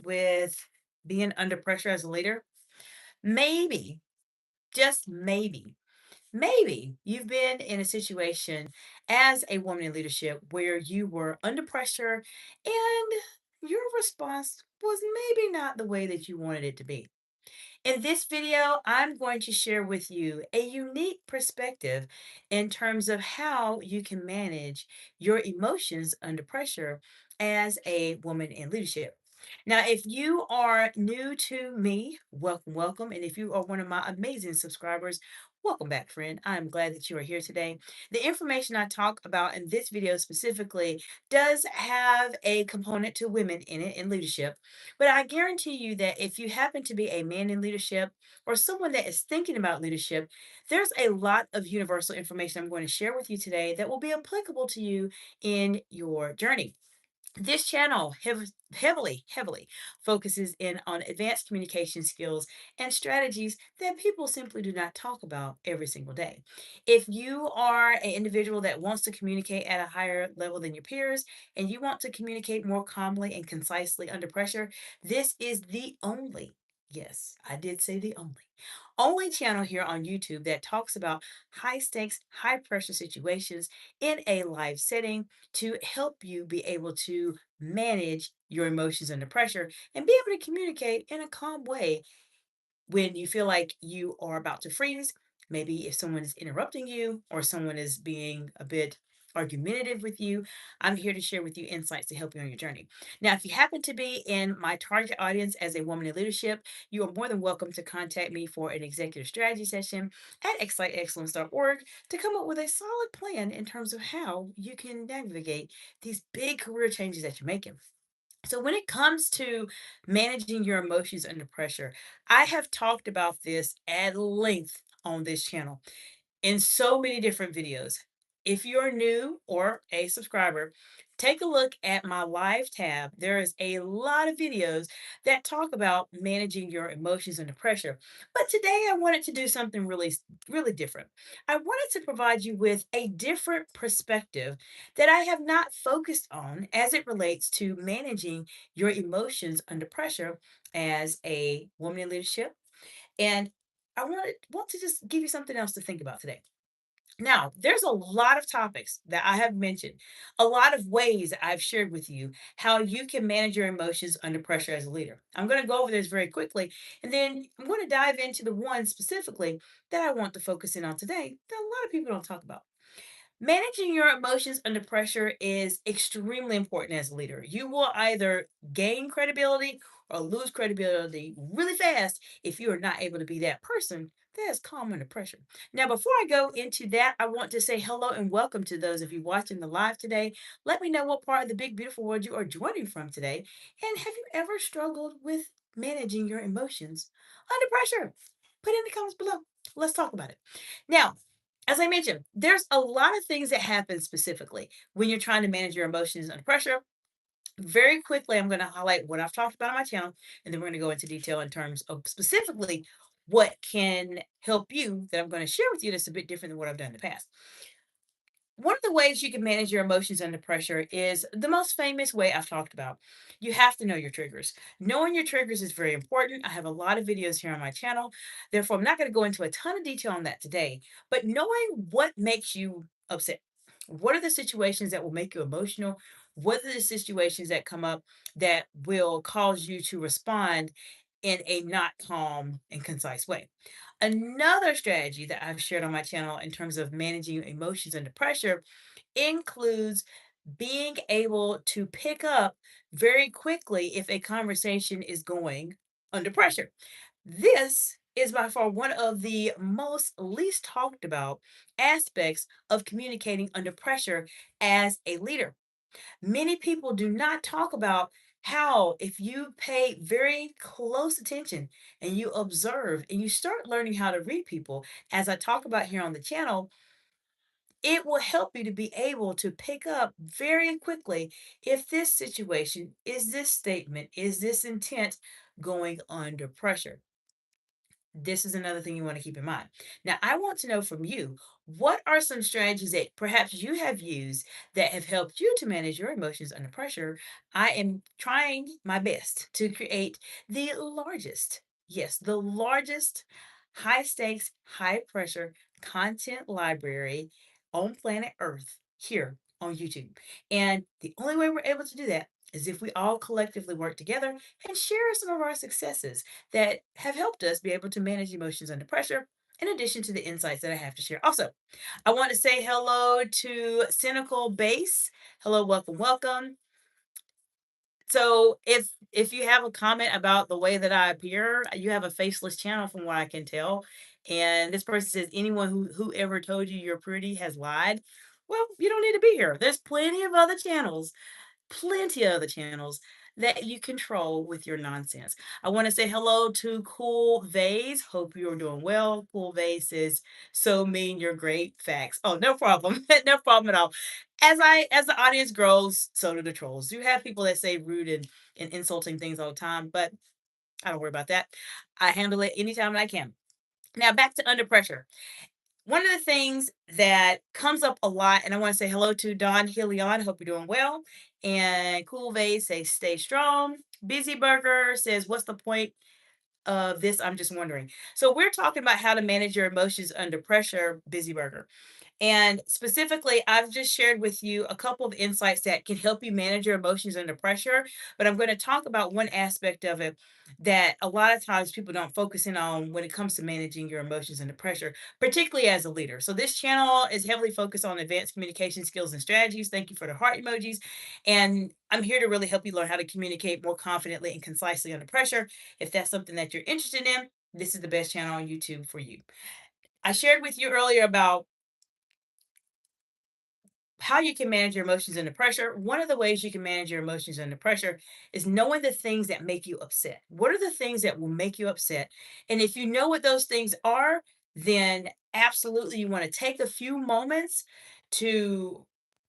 with being under pressure as a leader? Maybe, just maybe you've been in a situation as a woman in leadership where you were under pressure and your response was maybe not the way that you wanted it to be. In this video, I'm going to share with you a unique perspective in terms of how you can manage your emotions under pressure as a woman in leadership. Now, if you are new to me, welcome, welcome. And if you are one of my amazing subscribers, welcome back, friend. I'm glad that you are here today. The information I talk about in this video specifically does have a component to women in it in leadership. But I guarantee you that if you happen to be a man in leadership or someone that is thinking about leadership, there's a lot of universal information I'm going to share with you today that will be applicable to you in your journey. This channel heavily focuses in on advanced communication skills and strategies that people simply do not talk about every single day. If you are an individual that wants to communicate at a higher level than your peers and you want to communicate more calmly and concisely under pressure, this is the only, yes, I did say the only channel here on YouTube that talks about high stakes, high pressure situations in a live setting to help you be able to manage your emotions under pressure and be able to communicate in a calm way when you feel like you are about to freeze. Maybe if someone is interrupting you or someone is being a bit argumentative with you, I'm here to share with you insights to help you on your journey. Now, if you happen to be in my target audience as a woman in leadership, you are more than welcome to contact me for an executive strategy session at exciteexcellence.org to come up with a solid plan in terms of how you can navigate these big career changes that you're making. So, when it comes to managing your emotions under pressure, I have talked about this at length on this channel in so many different videos. If you're new or a subscriber, take a look at my live tab. There is a lot of videos that talk about managing your emotions under pressure. But today I wanted to do something really different. I wanted to provide you with a different perspective that I have not focused on as it relates to managing your emotions under pressure as a woman in leadership. And I want to just give you something else to think about today. Now, there's a lot of topics that I have mentioned, a lot of ways that I've shared with you how you can manage your emotions under pressure as a leader. I'm going to go over this very quickly, and then I'm going to dive into the one specifically that I want to focus in on today that a lot of people don't talk about. Managing your emotions under pressure is extremely important as a leader. You will either gain credibility or lose credibility really fast if you are not able to be that person that is calm under pressure. Now, before I go into that, I want to say hello and welcome to those of you watching the live today. Let me know what part of the big, beautiful world you are joining from today. And have you ever struggled with managing your emotions under pressure? Put it in the comments below. Let's talk about it. Now, as I mentioned, there's a lot of things that happen specifically when you're trying to manage your emotions under pressure. Very quickly, I'm going to highlight what I've talked about on my channel, and then we're going to go into detail in terms of specifically what can help you that I'm going to share with you that's a bit different than what I've done in the past. One of the ways you can manage your emotions under pressure is the most famous way I've talked about. You have to know your triggers. Knowing your triggers is very important. I have a lot of videos here on my channel. Therefore, I'm not going to go into a ton of detail on that today, but knowing what makes you upset. What are the situations that will make you emotional? What are the situations that come up that will cause you to respond in a not calm and concise way? Another strategy that I've shared on my channel in terms of managing emotions under pressure includes being able to pick up very quickly if a conversation is going under pressure. This is by far one of the most least talked about aspects of communicating under pressure as a leader. Many people do not talk about how, if you pay very close attention and you observe and you start learning how to read people, as I talk about here on the channel, it will help you to be able to pick up very quickly if this situation, is this statement, is this intent going under pressure. this is another thing you want to keep in mind. Now, I want to know from you, what are some strategies that perhaps you have used that have helped you to manage your emotions under pressure? I am trying my best to create the largest, yes, the largest high stakes, high pressure content library on planet Earth here on YouTube. And the only way we're able to do that is if we all collectively work together and share some of our successes that have helped us be able to manage emotions under pressure, in addition to the insights that I have to share. Also, I want to say hello to Cynical Base. Hello, welcome, welcome. So if you have a comment about the way that I appear, you have a faceless channel from what I can tell. And this person says anyone whoever told you you're pretty has lied. Well, you don't need to be here. There's plenty of other channels that you control with your nonsense. I want to say hello to Cool Vase. Hope you're doing well. Cool Vase says, so mean you're great. Facts. Oh, no problem. No problem at all. As the audience grows, so do the trolls. You have people that say rude and insulting things all the time, but I don't worry about that. I handle it anytime I can. Now back to under pressure. One of the things that comes up a lot, and I want to say hello to Don Hillion. Hope you're doing well. And Cool Vase says, stay strong. Busy Burger says, what's the point of this? I'm just wondering. So, we're talking about how to manage your emotions under pressure, Busy Burger. And specifically, I've just shared with you a couple of insights that can help you manage your emotions under pressure. But I'm going to talk about one aspect of it that a lot of times people don't focus in on when it comes to managing your emotions under pressure, particularly as a leader. So, this channel is heavily focused on advanced communication skills and strategies. Thank you for the heart emojis. And I'm here to really help you learn how to communicate more confidently and concisely under pressure. If that's something that you're interested in, this is the best channel on YouTube for you. I shared with you earlier about how you can manage your emotions under pressure. One of the ways you can manage your emotions under pressure is knowing the things that make you upset. What are the things that will make you upset? And if you know what those things are, then absolutely you want to take a few moments to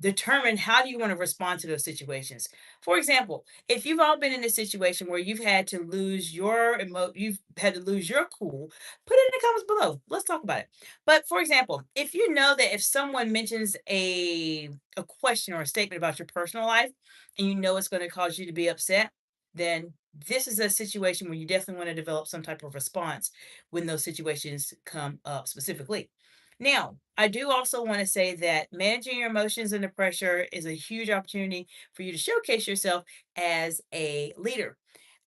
determine how do you want to respond to those situations. For example, if you've all been in a situation where you've had to lose your cool, put it in the comments below. Let's talk about it. But for example, if you know that if someone mentions a question or a statement about your personal life and you know it's going to cause you to be upset, then this is a situation where you definitely want to develop some type of response when those situations come up specifically. Now, I do also want to say that managing your emotions under pressure is a huge opportunity for you to showcase yourself as a leader.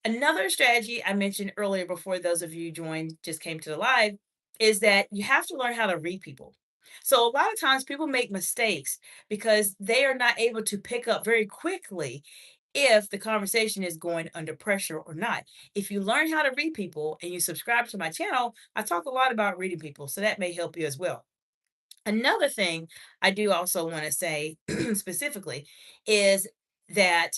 Another strategy I mentioned earlier before those of you joined just came to the live is that you have to learn how to read people. So a lot of times people make mistakes because they are not able to pick up very quickly if the conversation is going under pressure or not. If you learn how to read people and you subscribe to my channel, I talk a lot about reading people, so that may help you as well. Another thing I do also want to say specifically is that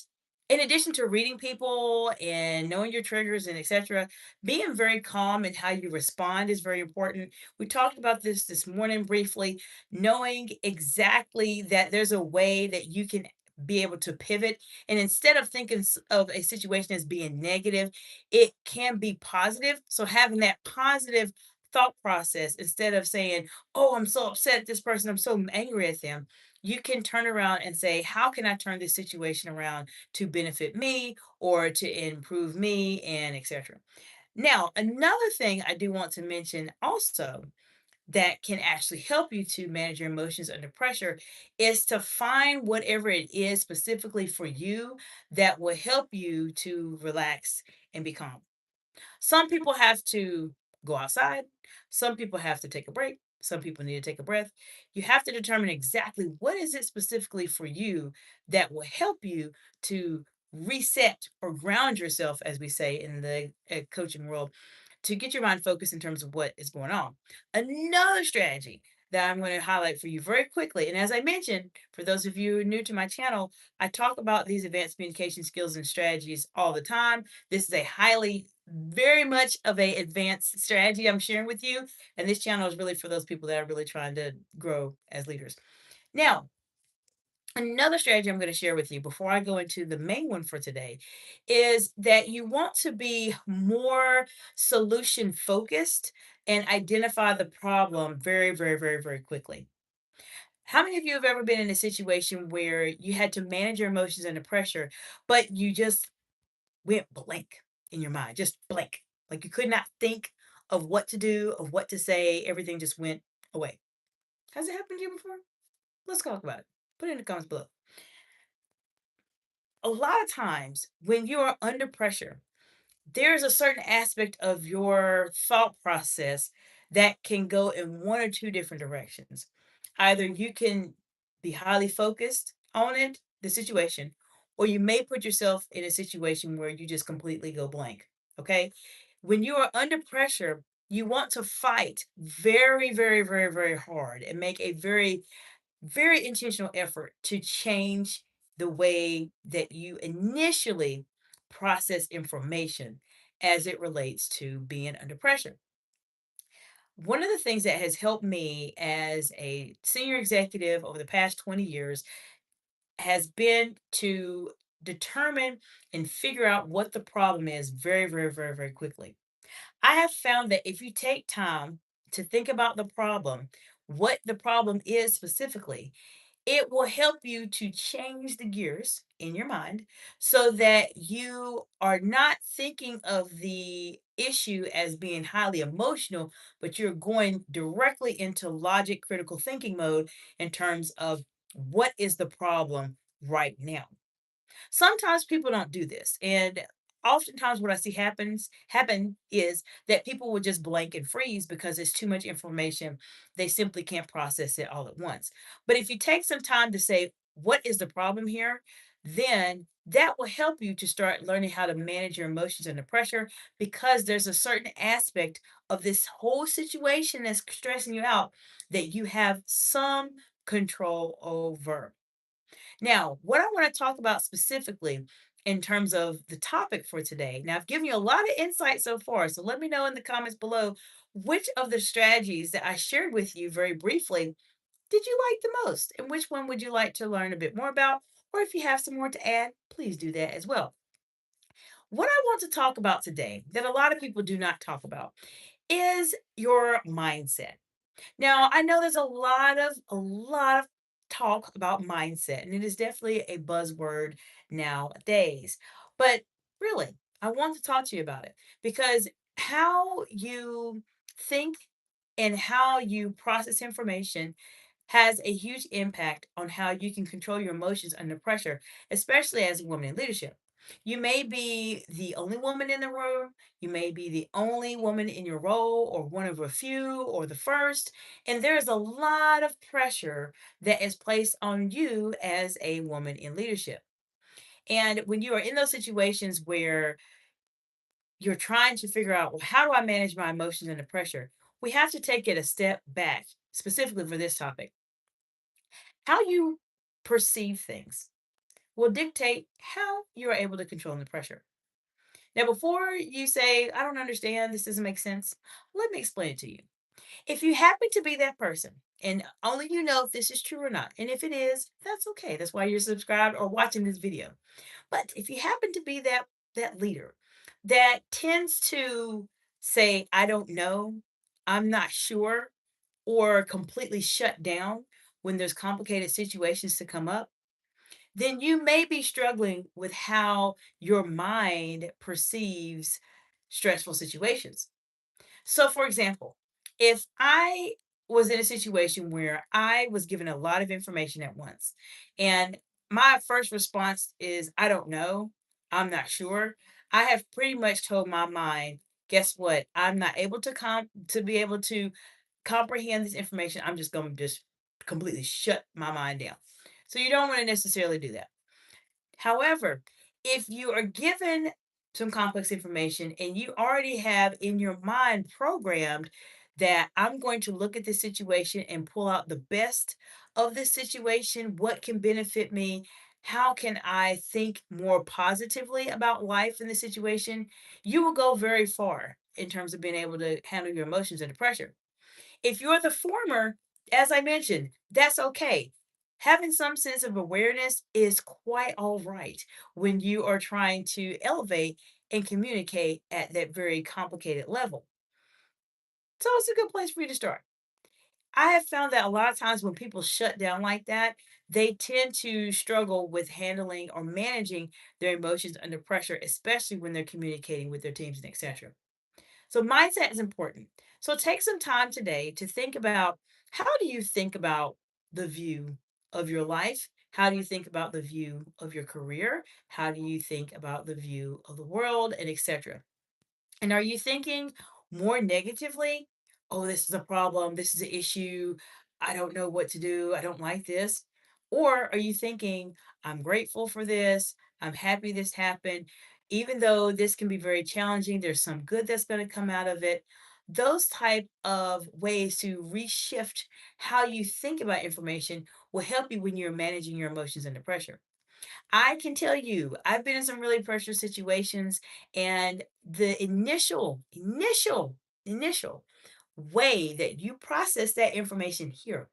in addition to reading people and knowing your triggers and etc., being very calm in how you respond is very important. We talked about this morning briefly, knowing exactly that there's a way that you can be able to pivot, and instead of thinking of a situation as being negative, it can be positive. So having that positive thought process, instead of saying, oh, I'm so upset at this person, I'm so angry at them, you can turn around and say, how can I turn this situation around to benefit me or to improve me, and etc. Now, another thing I do want to mention also that can actually help you to manage your emotions under pressure is to find whatever it is specifically for you that will help you to relax and be calm. Some people have to go outside. Some people have to take a break. Some people need to take a breath. You have to determine exactly what is it specifically for you that will help you to reset or ground yourself, as we say in the coaching world, to get your mind focused in terms of what is going on. Another strategy that I'm going to highlight for you very quickly, and as I mentioned, for those of you new to my channel, I talk about these advanced communication skills and strategies all the time. This is a very much of a advanced strategy I'm sharing with you, and this channel is really for those people that are really trying to grow as leaders. Now, Another strategy I'm going to share with you before I go into the main one for today is that you want to be more solution focused and identify the problem very, very, very, very quickly. How many of you have ever been in a situation where you had to manage your emotions under pressure, but you just went blank in your mind, just blank? Like you could not think of what to do, of what to say, everything just went away. Has it happened to you before? Let's talk about it. Put it in the comments below. A lot of times when you are under pressure, there's a certain aspect of your thought process that can go in one or two different directions. Either you can be highly focused on it, the situation, or you may put yourself in a situation where you just completely go blank. Okay. When you are under pressure, you want to fight very, very, very, very hard and make a very very intentional effort to change the way that you initially process information as it relates to being under pressure. One of the things that has helped me as a senior executive over the past 20 years has been to determine and figure out what the problem is very, very, very, very quickly. I have found that if you take time to think about the problem, what the problem is specifically, it will help you to change the gears in your mind so that you are not thinking of the issue as being highly emotional, but you're going directly into logic critical thinking mode in terms of what is the problem right now. Sometimes people don't do this, and oftentimes what I see happen is that people will just blank and freeze because it's too much information. They simply can't process it all at once. But if you take some time to say, what is the problem here? Then that will help you to start learning how to manage your emotions under pressure because there's a certain aspect of this whole situation that's stressing you out that you have some control over. Now, what I want to talk about specifically in terms of the topic for today. Now, I've given you a lot of insight so far, so let me know in the comments below which of the strategies that I shared with you very briefly did you like the most, and which one would you like to learn a bit more about? Or if you have some more to add, please do that as well. What I want to talk about today that a lot of people do not talk about is your mindset. Now, I know there's a lot of talk about mindset, and it is definitely a buzzword nowadays. But really, I want to talk to you about it because how you think and how you process information has a huge impact on how you can control your emotions under pressure, especially as a woman in leadership. You may be the only woman in the room, you may be the only woman in your role, or one of a few, or the first, and there's a lot of pressure that is placed on you as a woman in leadership. And when you are in those situations where you're trying to figure out, well, how do I manage my emotions under pressure? We have to take it a step back, specifically for this topic. How you perceive things will dictate how you are able to control the pressure. Now, before you say, I don't understand, this doesn't make sense, let me explain it to you. If you happen to be that person, and only you know if this is true or not, and if it is, that's okay. That's why you're subscribed or watching this video. But if you happen to be that leader that tends to say, I don't know, I'm not sure, or completely shut down when there's complicated situations to come up, then you may be struggling with how your mind perceives stressful situations. So, for example, if I was in a situation where I was given a lot of information at once, and my first response is, I don't know, I'm not sure, I have pretty much told my mind, guess what? I'm not able to be able to comprehend this information. I'm just going to just completely shut my mind down. So you don't want to necessarily do that. However, if you are given some complex information and you already have in your mind programmed that I'm going to look at this situation and pull out the best of this situation, what can benefit me? How can I think more positively about life in this situation? You will go very far in terms of being able to handle your emotions under pressure. If you're the former, as I mentioned, that's okay. Having some sense of awareness is quite all right when you are trying to elevate and communicate at that very complicated level. So it's a good place for you to start. I have found that a lot of times when people shut down like that, they tend to struggle with handling or managing their emotions under pressure, especially when they're communicating with their teams and etc. So mindset is important. So take some time today to think about, how do you think about the view of your life? How do you think about the view of your career? How do you think about the view of the world and etc.? And are you thinking more negatively? Oh, this is a problem. This is an issue. I don't know what to do. I don't like this. Or are you thinking, I'm grateful for this. I'm happy this happened. Even though this can be very challenging, there's some good that's going to come out of it. Those type of ways to reshift how you think about information will help you when you're managing your emotions under pressure. I can tell you, I've been in some really pressure situations, and the initial way that you process that information here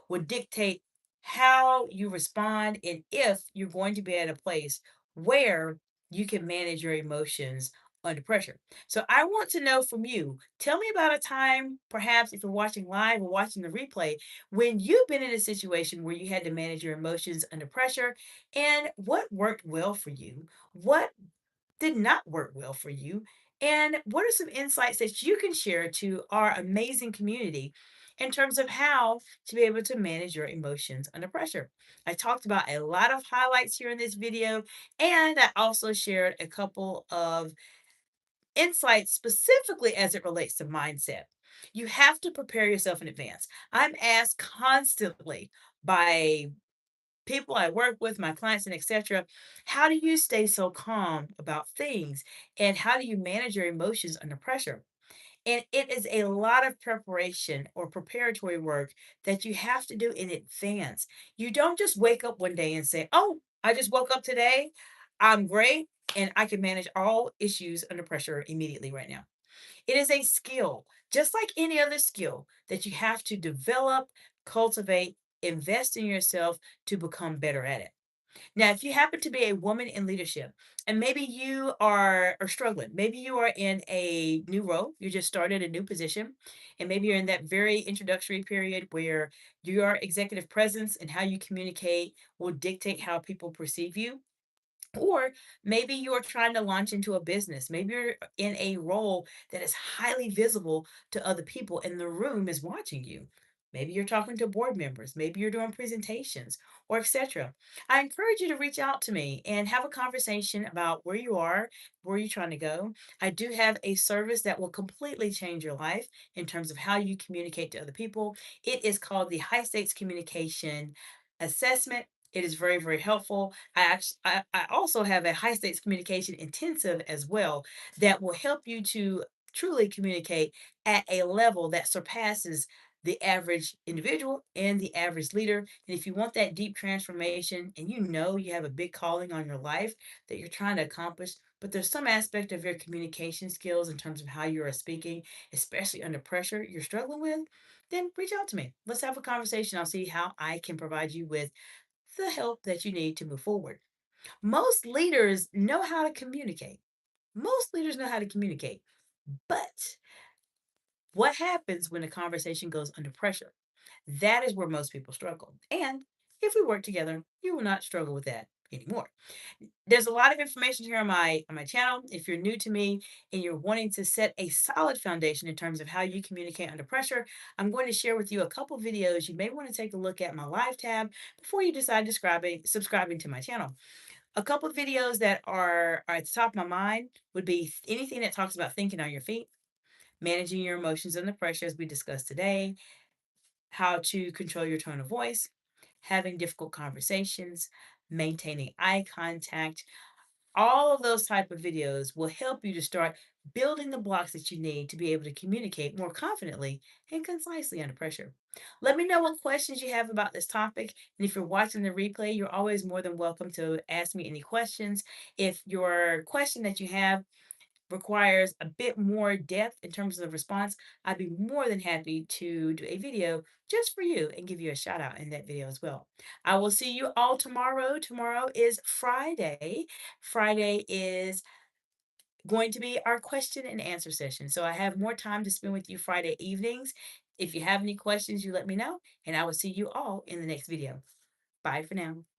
would dictate how you respond and if you're going to be at a place where you can manage your emotions under pressure. So I want to know from you, tell me about a time, perhaps if you're watching live or watching the replay, when you've been in a situation where you had to manage your emotions under pressure, and what worked well for you, what did not work well for you, and what are some insights that you can share to our amazing community in terms of how to be able to manage your emotions under pressure. I talked about a lot of highlights here in this video, and I also shared a couple of insights specifically as it relates to mindset. You have to prepare yourself in advance. I'm asked constantly by people I work with, my clients and etc. How do you stay so calm about things? And how do you manage your emotions under pressure? And it is a lot of preparation or preparatory work that you have to do in advance. You don't just wake up one day and say, "Oh, I just woke up today. I'm great and I can manage all issues under pressure immediately right now." It is a skill, just like any other skill, that you have to develop, cultivate, invest in yourself to become better at it. Now, if you happen to be a woman in leadership and maybe you are struggling, maybe you are in a new role, you just started a new position, and maybe you're in that very introductory period where your executive presence and how you communicate will dictate how people perceive you. Or maybe you're trying to launch into a business. Maybe you're in a role that is highly visible to other people and the room is watching you. Maybe you're talking to board members, maybe you're doing presentations or etc. I encourage you to reach out to me and have a conversation about where you are, where you're trying to go. I do have a service that will completely change your life in terms of how you communicate to other people. It is called the High Stakes Communication Assessment. It is very, very helpful. I also have a high stakes communication intensive as well that will help you to truly communicate at a level that surpasses the average individual and the average leader. And if you want that deep transformation and you know you have a big calling on your life that you're trying to accomplish, but there's some aspect of your communication skills in terms of how you are speaking, especially under pressure, you're struggling with, then reach out to me. Let's have a conversation. I'll see how I can provide you with the help that you need to move forward. Most leaders know how to communicate. Most leaders know how to communicate. But what happens when a conversation goes under pressure? That is where most people struggle. And if we work together, you will not struggle with that anymore. There's a lot of information here on my channel. If you're new to me and you're wanting to set a solid foundation in terms of how you communicate under pressure, I'm going to share with you a couple videos you may want to take a look at my live tab before you decide subscribing to my channel. A couple of videos that are at the top of my mind would be anything that talks about thinking on your feet, managing your emotions under pressure, as we discussed today, how to control your tone of voice, having difficult conversations, maintaining eye contact. All of those type of videos will help you to start building the blocks that you need to be able to communicate more confidently and concisely under pressure. Let me know what questions you have about this topic. And if you're watching the replay, you're always more than welcome to ask me any questions. If your question that you have requires a bit more depth in terms of the response, I'd be more than happy to do a video just for you and give you a shout out in that video as well. I will see you all tomorrow. Tomorrow is Friday. Friday is going to be our question and answer session. So I have more time to spend with you Friday evenings. If you have any questions, you let me know, and I will see you all in the next video. Bye for now.